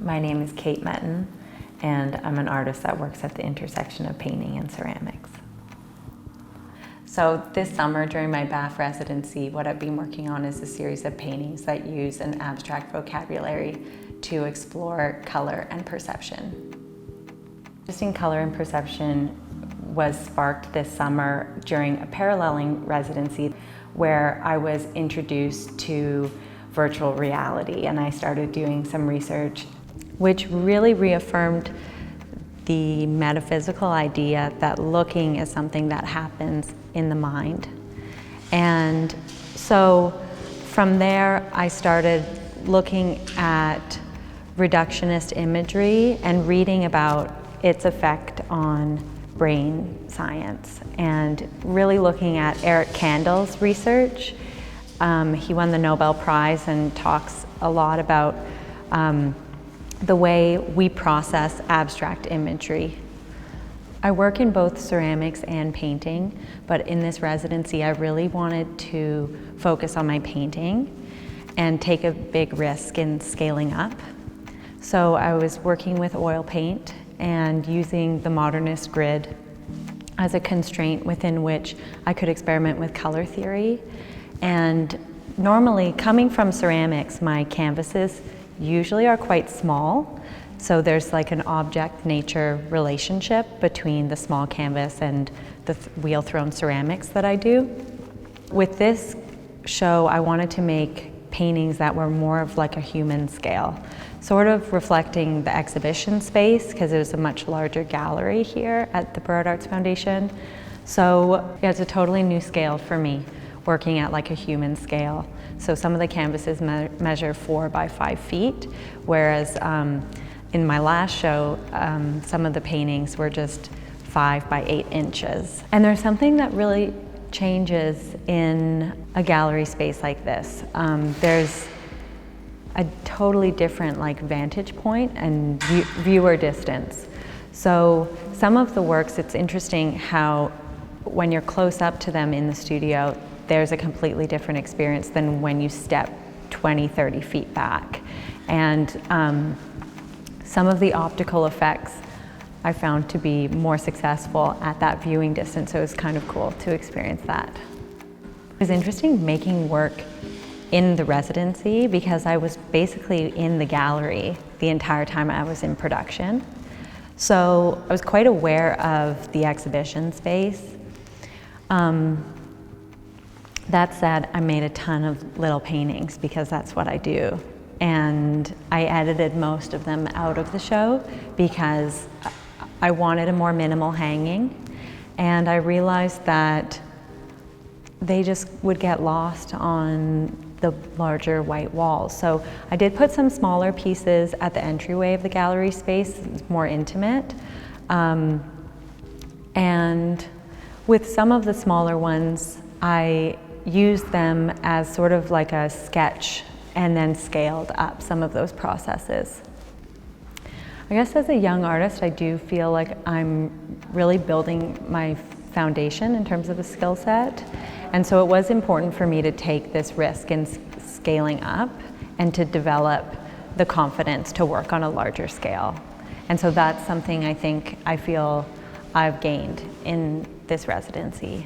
My name is Kate Metten, and I'm an artist that works at the intersection of painting and ceramics. So this summer during my BAF residency, what I've been working on is a series of paintings that use an abstract vocabulary to explore color and perception. Interest in color and perception was sparked this summer during a paralleling residency where I was introduced to virtual reality, and I started doing some research which really reaffirmed the metaphysical idea that looking is something that happens in the mind. And so from there I started looking at reductionist imagery and reading about its effect on brain science, and really looking at Eric Kandel's research. He won the Nobel Prize and talks a lot about the way we process abstract imagery. I work in both ceramics and painting, but in this residency I really wanted to focus on my painting and take a big risk in scaling up. So I was working with oil paint and using the modernist grid as a constraint within which I could experiment with color theory. And normally, coming from ceramics, my canvases usually are quite small. So there's like an object-nature relationship between the small canvas and the wheel-thrown ceramics that I do. With this show, I wanted to make paintings that were more of like a human scale, sort of reflecting the exhibition space, because it was a much larger gallery here at the Burrard Arts Foundation. So yeah, it's a totally new scale for me, working at like a human scale. So some of the canvases measure 4 by 5 feet, whereas in my last show, some of the paintings were just 5 by 8 inches. And there's something that really changes in a gallery space like this. There's a totally different like vantage point and viewer distance. So some of the works, it's interesting how when you're close up to them in the studio, there's a completely different experience than when you step 20, 30 feet back. And some of the optical effects I found to be more successful at that viewing distance, so it was kind of cool to experience that. It was interesting making work in the residency because I was basically in the gallery the entire time I was in production. So I was quite aware of the exhibition space. That said, I made a ton of little paintings because that's what I do. And I edited most of them out of the show because I wanted a more minimal hanging. And I realized that they just would get lost on the larger white walls. So I did put some smaller pieces at the entryway of the gallery space, more intimate. And with some of the smaller ones, I used them as sort of like a sketch and then scaled up some of those processes. I guess as a young artist, I do feel like I'm really building my foundation in terms of a skill set. And so it was important for me to take this risk in scaling up and to develop the confidence to work on a larger scale. And so that's something I feel I've gained in this residency.